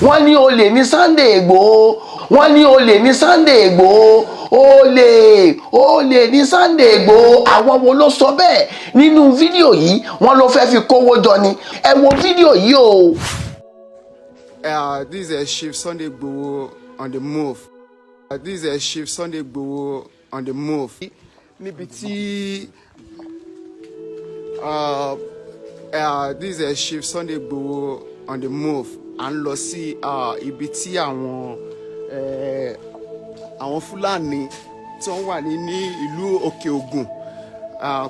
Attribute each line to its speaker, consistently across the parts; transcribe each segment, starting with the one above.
Speaker 1: wọ́n ní olè ní Sunday Igboho, wọ́n ní olè ní Sunday Igboho, olè ní Sunday Igboho. Àwọn wo ló sọ bẹ́ẹ̀ nínú fídíò yìí? Wọ́n ló fẹ́ fi kówó jọ ni. Ẹ wo fídíò yìí o.
Speaker 2: This is Chief Sunday Igboho on the move. This is Chief Sunday Igboho on the move. Níbi tí this is Chief Sunday Igboho on the move. À ń lọ sí ibi tí àwọn Fúlàní tí wọ́n wà ní ìlú Òkè Ògùn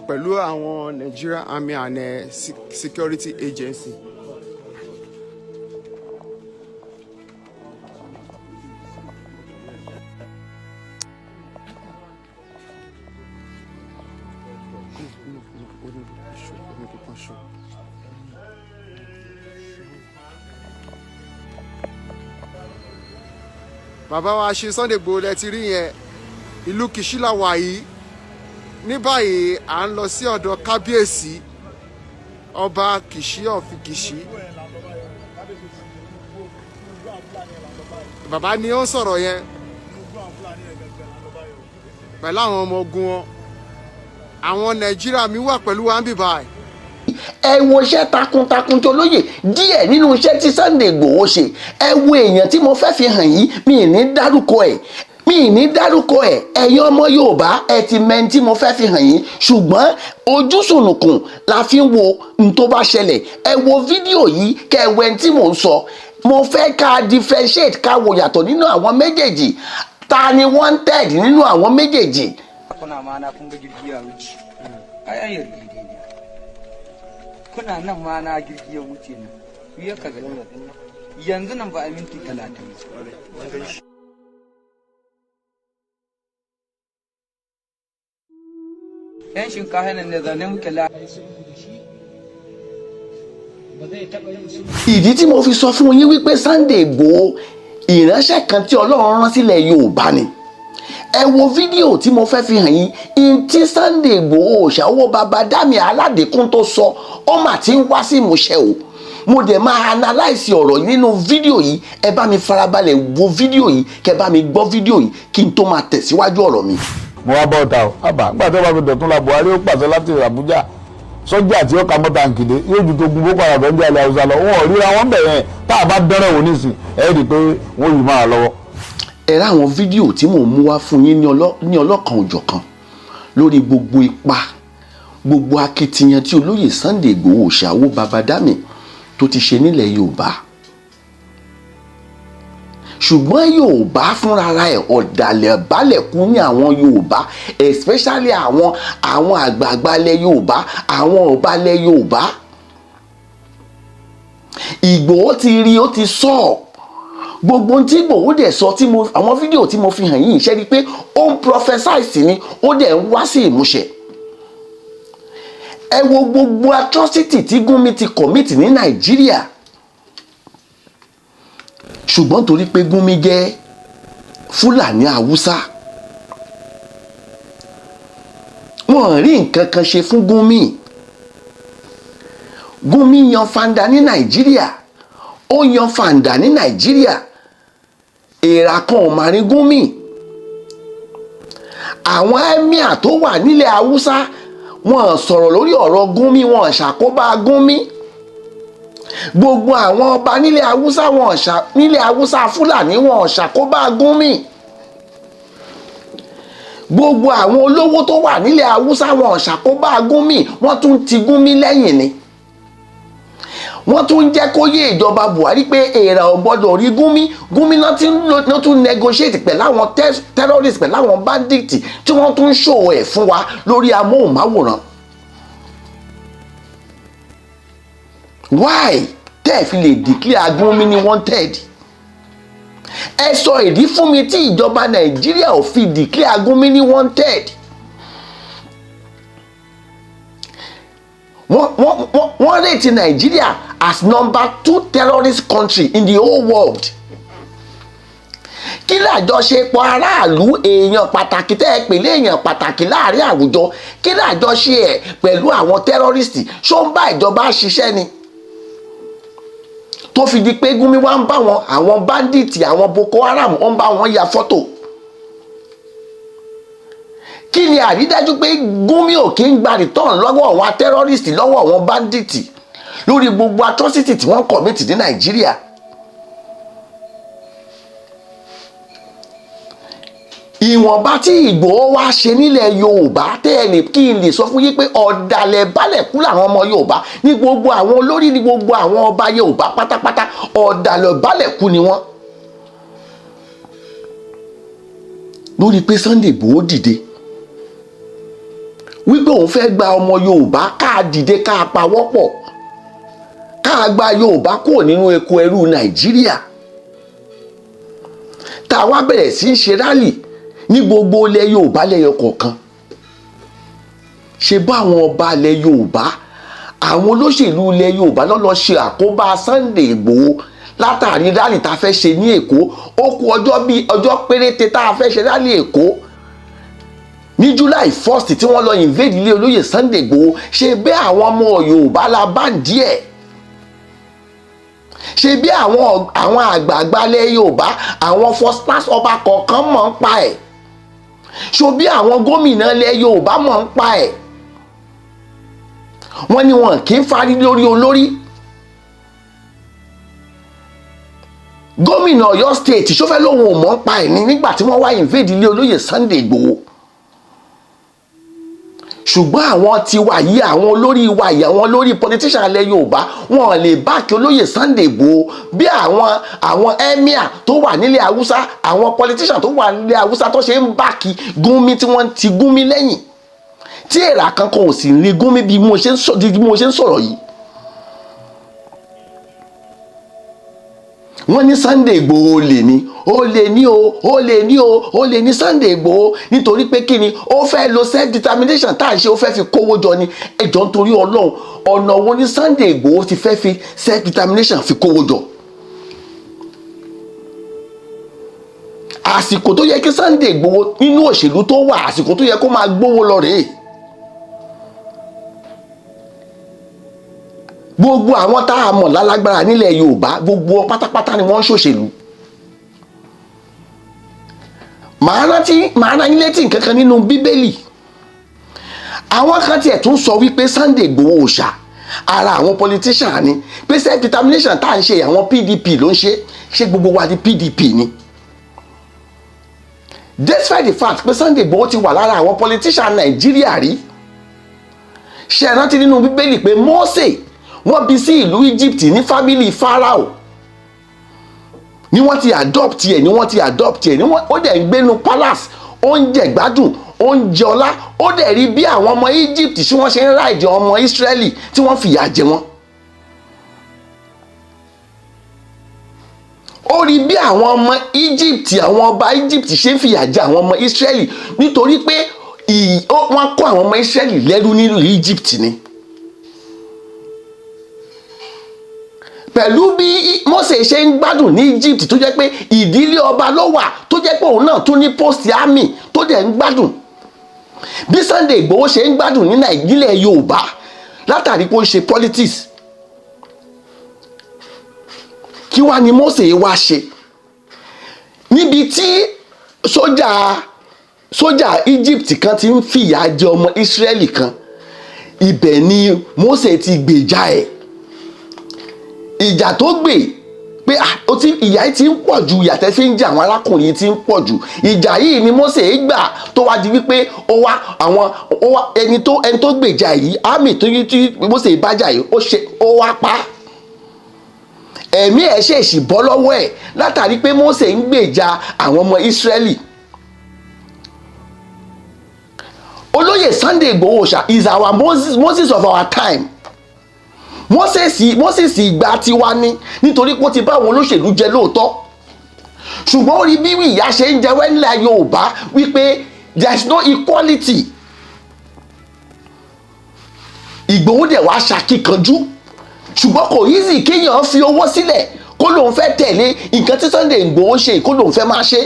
Speaker 2: pẹ̀lú àwọn Nigeria Army and Security Agency. Bàbá wa Chief Sunday Igboho lẹ ti rí yẹn, ìlú Kìṣí la wà yìí. Ní báyìí à ń lọ sí ọ̀dọ̀ kábíyèsí ọba Kìṣí ọ̀fi Kìṣí. Bàbá ni ó ń sọ̀rọ̀ yẹn pẹ̀lú àwọn ọmọ ogun wọn. Àwọn Nàìjíríà mi wà pẹ̀lú wa ń bì báyìí.
Speaker 1: Ẹ wo iṣẹ́ takuntakun tó lóye díẹ̀ nínú iṣẹ́ tí Sunday Igboho ṣe. Ẹ wo èèyàn tí mo fẹ́ fi hàn yín, mi ì ní dárúkọ ẹ̀. Ẹ̀yin ọmọ Yorùbá ẹ ti mẹ́ni tí mo fẹ́ fi hàn yín, ṣùgbọ́n ojú sùnùkùn la fi ń wo n tó bá ṣẹlẹ̀. Ẹ wo fídíò yìí kẹ́ ẹ wo ẹni tí mò ń sọ. Mo fẹ́ ká differentiate, ká wo yàtọ̀ nínú àwọn méjèèjì. Ta ni wanted nínú àwọn méjèèjì?
Speaker 3: Kuna nan ma na girgi ya wuce nan, ku ya kaga yanzu nan ba a minti 30. Yan shinkafa nan ne zane muke la.
Speaker 1: Ìdí tí mo fi sọ fún yín wípé Sunday Igboho ìránṣẹ́ kan tí Ọlọ́run rán sílẹ̀ Yorùbá ni. Ẹ wo fídíò tí mo fẹ́ fi hàn yín, in tí Sunday Igboho ṣàwọ́ bàbá Dámi Aládékún tó sọ, ó mà ti ń wá sí ìmúṣẹ o. Mo dẹ̀ máa analyse ọ̀rọ̀ yìí nínú fídíò yìí. Ẹ bá mi farabalẹ̀ wo fídíò yìí, kẹ́ bá mi gbọ́ fídíò yìí kí n tó máa tẹ̀síwájú ọ̀rọ̀ mi.
Speaker 4: Mo wá bọ́ ọ̀tá o, àbá nígbà tó bá fi dọ̀tún la Buhari ó pàṣẹ láti Àbújá. Sọ́jà tí ó ka mọ́ta nkìdé yóò ju tó gun Boko Haram ń jẹ́ ilẹ̀ Haúsá lọ. Wọ́n ò ríra wọn bẹ̀rẹ̀ tá a bá dẹ́rẹ̀ wò nísìn ẹ̀ rí i pé wọ́n yìí máa lọ́wọ́.
Speaker 1: Ẹ rá àwọn fídíò tí mò ń mú wá fún yín ní ọlọ́kan òjọ̀kan lórí gbogbo ipa, gbogbo akitiyan tí olóyè Sunday Igboho ṣàwó bàbá Dámi tó ti ṣe nílẹ̀ Yorùbá. Ṣùgbọ́n Yorùbá fúnra ẹ̀ ọ̀dàlẹ̀ balẹ̀ kú ní àwọn Yorùbá, especially àwọn àgbààgbà ilẹ̀ Yorùbá, àwọn ọba ilẹ̀ Yorùbá. Igboho ti rí, ó ti sọ gbogbo tí Igboho dẹ̀ sọ, àwọn fídíò tí mo fi hàn yín ṣe rí pé ó ń prophesize ni, ó dẹ̀ ń wá sí ìmúṣẹ. Ẹ wo gbogbo atrocity tí Gumi ti commit ní Nàìjíríà. Ṣùgbọ́n torí pé Gumi jẹ́ Fúlàní Haúsá, wọ́n rí nǹkan kan ṣe fún Gumi. Gumi yan fanda ní Nàìjíríà, ó yan fanda ní Nàìjíríà. Èèrà kan ò máa rí Gumi. Àwọn emir tó wà nílẹ̀ Haúsá wọ́n sọ̀rọ̀ lórí ọ̀rọ̀ Gumi, wọ́n ṣàkóbá Gumi. Gbogbo àwọn ọba nílẹ̀ Haúsá Fúlàní wọ́n ṣàkóbá Gumi. Gbogbo àwọn olówó tó wà nílẹ̀ Haúsá wọ́n ṣàkóbá Gumi. Wọ́n tún ti Gumi lẹ́yìn ni. Wọ́n tún jẹ́ kó yé ìjọba Buhari pé èèrà ò gbọ́dọ̀ rí Gumi. Gumi náà tún negotiate pẹ̀lú àwọn terrorists, pẹ̀lú àwọn bandits tí wọ́n tún show ẹ̀ fún wa lórí amóhùnmáwòrán. Why tẹ́ ẹ fi lè declare Gumi ní wanted? Ẹ sọ ìdí fún mi tí ìjọba Nàìjíríà ò fi declare Gumi ní wanted. Wọ́n rate Nigeria as number 2 terrorist country in the whole world. Kí làjọṣepọ̀ aráàlú, èèyàn pàtàkì tẹ́ ẹ pèlè èèyàn pàtàkì láàrin àwùjọ, kí làjọṣe ẹ̀ pẹ̀lú àwọn terrorists? Ṣó ń bá ìjọba ṣiṣẹ́ ni? tó fi di pé Gumi wá ń bá àwọn bandits àwọn Boko Haram ó ń bá wọn ya fọ́tò. Kí ni àrídájú pé Gumi ò kí ń gba return lọ́wọ́ àwọn terrorist lọ́wọ́ àwọn bandits lórí gbogbo atrocity tí wọ́n commit ní Nàìjíríà? Ìwọ̀nba tí Ìgbòho wá ṣe nílẹ̀ Yorùbá tẹ́ẹ̀lì kí n lè sọ fún yín pé ọ̀dàlẹ̀ balẹ̀ kú làwọn ọmọ Yorùbá ní gbogbo àwọn olórí ní gbogbo àwọn ọba Yorùbá pátápátá ọ̀dàlẹ̀ balẹ̀ kú ni wọ́n. Lórí pé Sunday Ìgbòho dìde wípé òun fẹ́ gba ọmọ Yorùbá ká dìde ká pawọ́pọ̀ ká gba Yorùbá kúrò nínú eko ẹrú Nàìjíríà. Tá a wá bẹ̀rẹ̀ sí í ṣe rálì ní gbogbo ilẹ̀ Yorùbá lẹ́yọ kọ̀ọ̀kan. Ṣe bá àwọn ọba ilẹ̀ Yorùbá àwọn olóṣèlú ilẹ̀ Yorùbá lọ́lọ́ ṣe àkóbá Sunday Ìgbòho látàrí rálì tá a fẹ́ ṣe ní Èkó. Ó kù ọjọ́ péréte tá a fẹ́ ṣe rálì Èkó ní July 1st tí wọ́n lọ invade ilé olóyè Sunday Ìgbòho. Ṣe bẹ́ àwọn ọmọ Yorùbá la bá ń díẹ̀. Ṣe bí àwọn àgbààgbà ilẹ̀ Yorùbá àwọn first class ọba kọ̀ọ̀kan mọ̀ ń pa ẹ̀. Ṣo bí àwọn gómìnà ilẹ̀ Yorùbá mọ̀ ń pa ẹ̀. Wọ́n ní wọn kì í fárí lórí olórí. Gómìnà Ọ̀yọ́ state ṣó fẹ́ lóhun ò mọ̀ ń pa ẹ̀ ní nígbà tí wọ́n wá invade ilé olóyè Sunday Ìgbòho. Ṣùgbọ́n àwọn tiwa yìí àwọn olórí wa yìí àwọn olórí politician ilẹ̀ Yorùbá wọn lè báàkì olóyè Sunday Ìgbòho bí àwọn emir tó wà nílẹ̀ Haúsá àwọn politician tó wà nílẹ̀ Haúsá tó ṣe ń báàkì Gumi tí wọ́n ti Gumi lẹ́yìn tí èrà kankan ò sì rí Gumi bí mo ṣe ń sọ̀rọ̀ yìí. Wọ́n ní Sunday Ìgbòho olè ní olè ní Sunday Ìgbòho nítorí pé kí ni ó fẹ́ lo self determination tá à ń ṣe ó fẹ́ fi kówó jọ ni. Ẹjọ́ nítorí Ọlọ́run ọ̀nà wo ni Sunday Ìgbòho ti fẹ́ fi self determination fi kówó jọ? Àsìkò tó yẹ kí Sunday Ìgbòho nínú òṣèlú tó wà àsìkò tó yẹ kó máa gbówó lọ rèé. Gbogbo àwọn tá a mọ̀ lálágbára nílẹ̀ Yorùbá gbogbo pátápátá ni wọ́n ń ṣòṣèlú. Màá rán yín létí nǹkan kan nínú Bíbélì. Àwọn kan tiẹ̀ tún sọ wípé Sunday Ìgbòho òòṣà ara àwọn politician ni pé self determination tá à ń ṣe àwọn PDP ló ń ṣe gbogbo wa di PDP ni. Despite the fact pé Sunday Ìgbòho ti wà lára àwọn politician Nàìjíríà rí. Ṣé ẹ rántí nínú Bíbélì pé Mósè wọ́n bí sí ìlú Egypt ní family Pharaoh ni wọ́n ti adopt ẹ̀ ó dẹ̀ ń gbénu palace ó ń jẹ gbádùn ó ń jẹ ọlá ó dẹ̀ rí bí àwọn ọmọ Egypt tí wọ́n ṣe ń ráìdì ọmọ Israeli tí wọ́n fìyà jẹ wọ́n. Ó rí bí àwọn ọmọ Egypt àwọn ọba Egypt ṣe ń fìyà jẹ àwọn ọmọ Israeli nítorí pé wọ́n kó àwọn ọmọ Israeli lẹ́rú nílùú Egypt ni. Pẹ̀lú bí Mósè ṣe ń gbádùn ní Egypt tó jẹ́ pé ìdílé ọba ló wà tó jẹ́ pé òun náà tún ní post army tó dẹ̀ ń gbádùn. Bí Sunday Ìgbòho ṣe ń gbádùn ní Nàìjíríà Yorùbá látàrí pé ó ń ṣe politics. Kí wá ni Mósè wá ṣe? Níbi tí sójà Egypt kan ti ń fìyà jẹ ọmọ Israeli kan ibẹ̀ ni Mósè ti gbèjà ẹ̀. Ìjà tó gbè pé ìyà yìí ti ń pọ̀ ju ìyà tẹ́ fi ń jẹ àwọn arákùnrin yìí ti ń pọ̀ ju ìjà yìí ni Mósè gbà tó wá di wípé ẹni tó gbèjà yìí àmì tó Mósè bájà yìí ó wá pa ẹ̀mí ẹ̀ ṣèṣì bọ́ lọ́wọ́ ẹ̀ látàrí pé Mósè ń gbèjà àwọn ọmọ Ísírẹ́lì. Olóyè Sunday Igboho is our Moses of our time. Moses ìgbà tiwa ní nítorí pé ó ti bá àwọn olóṣèlú jẹ lóòótọ́ ṣùgbọ́n ó rí bí ìyà ṣe ń jẹ wẹ́ńlẹ̀ Yorùbá wípé there is no equality. Ìgbòho dẹ̀ wá ṣàkíkanjú ṣùgbọ́n kò easy kéèyàn fi owó sílẹ̀ kó lóun fẹ́ tẹ̀lé nǹkan tí Sunday Igboho ṣe kó lóun fẹ́ máa ṣe.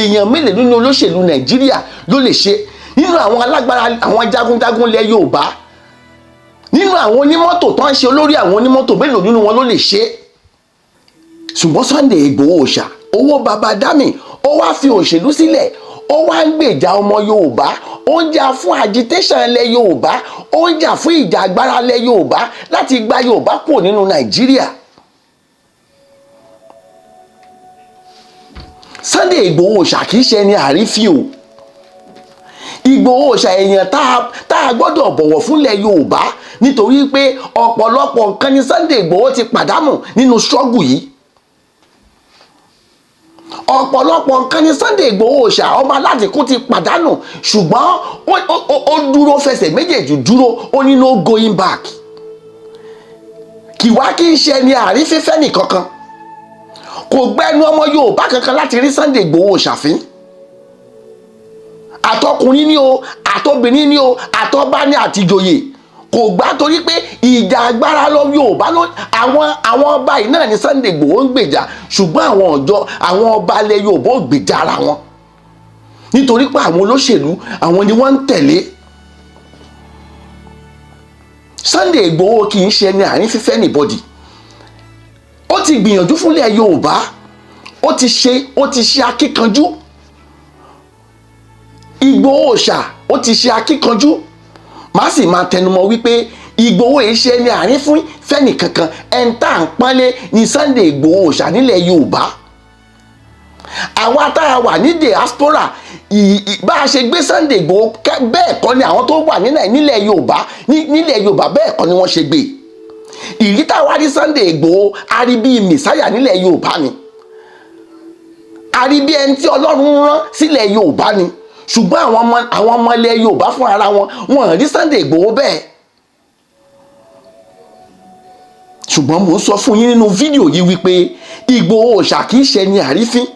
Speaker 1: Èèyàn mélòó nínú olóṣèlú Nàìjíríà ló lè ṣe nínú àwọn alágbára àwọn jagunjagun ilẹ̀ Yorùbá nínú àwọn onímọ́tò tó ń ṣe olórí àwọn onímọ́tò mélòó nínú wọn ló lè ṣe. ṣùgbọ́n Sunday Igboho ṣá owó baba dami ó wá fi òṣèlú sílẹ̀ ó wá ń gbèjà ọmọ Yorùbá ó ń jà fún agitation ilẹ̀ Yorùbá ó ń jà fún ìjà agbára ilẹ̀ Yorùbá láti gba Yorùbá kúrò nínú Nàìjíríà. Sunday Igboho ṣá kìí ṣe ẹni àrífín o. Igboho ṣá èèyàn tá a gbọ́dọ̀ bọ̀wọ̀ fúnlẹ̀ Yorùbá nítorí pé ọ̀pọ̀lọpọ̀ nǹkan ni Sunday Igboho ti pàdánù nínú struggle yìí. Ọ̀pọ̀lọpọ̀ nǹkan ni Sunday Igboho ṣá ọmọ aládìkú ti pàdánù ṣùgbọ́n ó dúró fẹsẹ̀ méjèèjì dúró ó ní no going back. Kìwá kí í ṣe ẹni àrífín fẹ́nì kankan kò gbẹ́nu ọmọ Yorùbá kankan láti rí Sunday Igboho ṣàfín. Àtọkùnrin ni o àtobìnrin ni o àtọba ní àtìjòyè kò gbà torí pé ìjà agbára lọ Yorùbá ló àwọn ọba yìí náà ni Sunday Igboho ń gbèjà ṣùgbọ́n àwọn ọba ilẹ̀ Yorùbá ò gbèjà ara wọn nítorí pé àwọn olóṣèlú àwọn ni wọ́n ń tẹ̀lé. Sunday Igboho kì í ṣe ẹni àárín fífẹ́ anybody. Ó ti gbìyànjú fúnlẹ̀ Yorùbá ó ti ṣe akíkanjú. Igboho ṣá ó ti ṣe akíkanjú. Má sì máa tẹnumọ́ wípé Igboho yìí ṣe ẹni àárín fún fẹ́nì kankan ẹni tá à ń pọ́nlé ní Sunday Igboho ṣá nílẹ̀ Yorùbá. Àwa tá a wà ní diaspora bá a ṣe gbé Sunday Igboho bẹ́ẹ̀ kọ́ ni àwọn tó wà nílẹ̀ Yorùbá bẹ́ẹ̀ kọ́ ni wọ́n ṣe gbé. Ìrí táwa rí Sunday Igboho a rí bíi mẹ̀sáyà nílẹ̀ Yorùbá ni a rí bí ẹni tí Ọlọ́run rán sílẹ̀ Yorùbá ni ṣùgbọ́n àwọn ọmọ ilẹ̀ Yorùbá fún ara wọn rí Sunday Igboho bẹ́ẹ̀. Ṣùgbọ́n mò ń sọ fún yín nínú fídíò yìí wípé Igboho ṣá kìí ṣe ní àrífín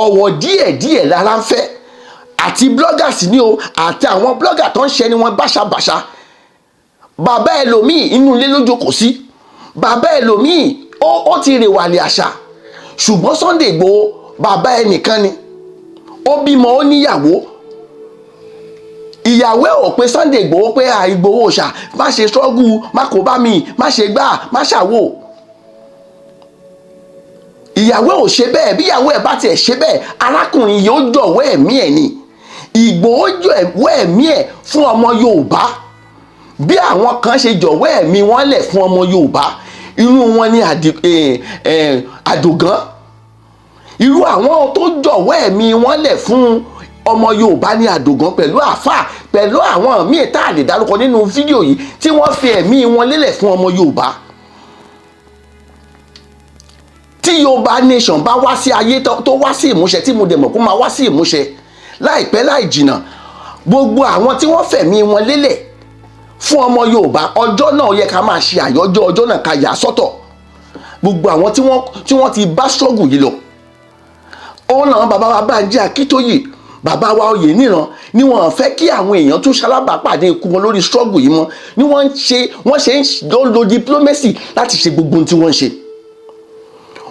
Speaker 1: ọ̀wọ̀ díẹ̀díẹ̀ lára ń fẹ́ àti bloggers ni o àti àwọn blogger tó ń ṣe ni wọn báṣabàṣa. Bàbá ẹlòmíì inú ilé ló jókòó sí bàbá ẹlòmíì ó ti rèwàlẹ̀ àṣà ṣùgbọ́n Sunday Igboho bàbá ẹnìkan ni ó bímọ ó níyàwó. Ìyàwó ẹ̀ ò pé Sunday Igboho pé Igboho ṣá má ṣe struggle má kó bá mi má ṣe gbà má ṣàwò. Ìyàwó ò ṣe bẹ́ẹ̀ bí ìyàwó ẹ̀ bá tiẹ̀ ṣe bẹ́ẹ̀ arákùnrin yìí ó jọ̀wọ́ ẹ̀mí ẹ̀ ni. Igboho jọ̀wọ́ ẹ̀mí ẹ̀ fún ọmọ Yorùbá bí àwọn kan ṣe jọ̀wọ́ ẹ̀mí wọn lẹ̀ fún ọmọ Yorùbá irú wọn ni Àdògán irú àwọn tó jọ̀wọ́ ẹ̀mí wọn lẹ̀ fún ọmọ Yorùbá ní Àdògán pẹ̀lú àfà pẹ̀lú àwọn míì tá a lè dárúkọ nínú fídíò yìí tí wọ́n fi ẹ̀mí wọn lélẹ̀ fún ọmọ Yorùbá. Tí Yorùbá nation bá wá sí ayé tó wá sí ìmúṣẹ tí mo dẹ̀ mọ̀ kó máa wá sí ìmúṣẹ láìpẹ́ láì jìnnà gbogbo àwọn tí wọ́n fẹ̀mí wọn lélẹ̀ fún ọmọ Yorùbá ọjọ́ náà yẹ ká máa ṣe àyájọ́ ọjọ́ náà ká yà sọ́tọ̀ gbogbo àwọn tí wọ́n ti bá struggle yìí lọ. Òun làwọn bàbá wa Bánjí Akíntóyè bàbá wa Oyèníran ni wọ́n fẹ́ kí àwọn èèyàn tún ṣalábàápàdé ikú wọn lórí struggle yìí mọ́ ni wọ́n ṣe ń lo diplomacy láti ṣe gbogbo ohun tí wọ́n ń ṣe.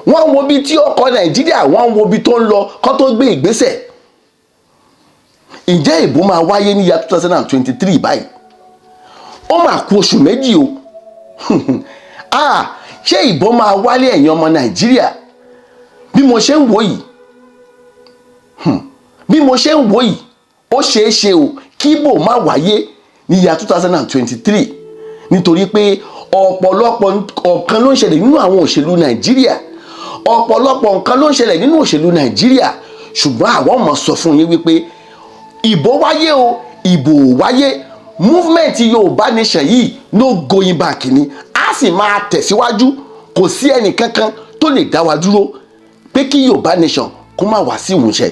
Speaker 1: Wọ́n wo bí tí ọkọ̀ Nàìjíríà wọ́n wo bí tó ń lọ kó tó gbé ìgbésẹ̀. Ǹjẹ́ ìbò máa wáyé ní year 2023 báyìí? Ó máa kù oṣù méjì o. Ṣé ìbò máa wálé ẹ̀yin ọmọ Nàìjíríà? Bí mo ṣe ń wò yìí ó ṣeé ṣe o kí ìbò má wáyé ní year 2023 nítorí pé ọ̀pọ̀lọpọ̀ nǹkan ló ń ṣẹlẹ̀ nínú àwọn òṣèlú Nàìjíríà ọ̀pọ̀lọpọ̀ nǹkan ló ń ṣẹlẹ̀ nínú òṣèlú Nàìjíríà ṣùgbọ́n àwọn ọmọ sọ fún yín wípé ìbò wáyé o ìbò wáyé movement Yorùbá nation yìí no going back ni a sì máa tẹ̀síwájú kò sí ẹnì kankan tó lè dá wa dúró pé kí Yorùbá nation kó má wá sí ìmúṣẹ.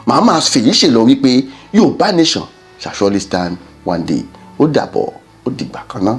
Speaker 1: Màá máa fèyí ṣèlọ wípé Yorùbá nation shall surely stand one day. Ó dàbọ̀ ó dìgbà kan náà.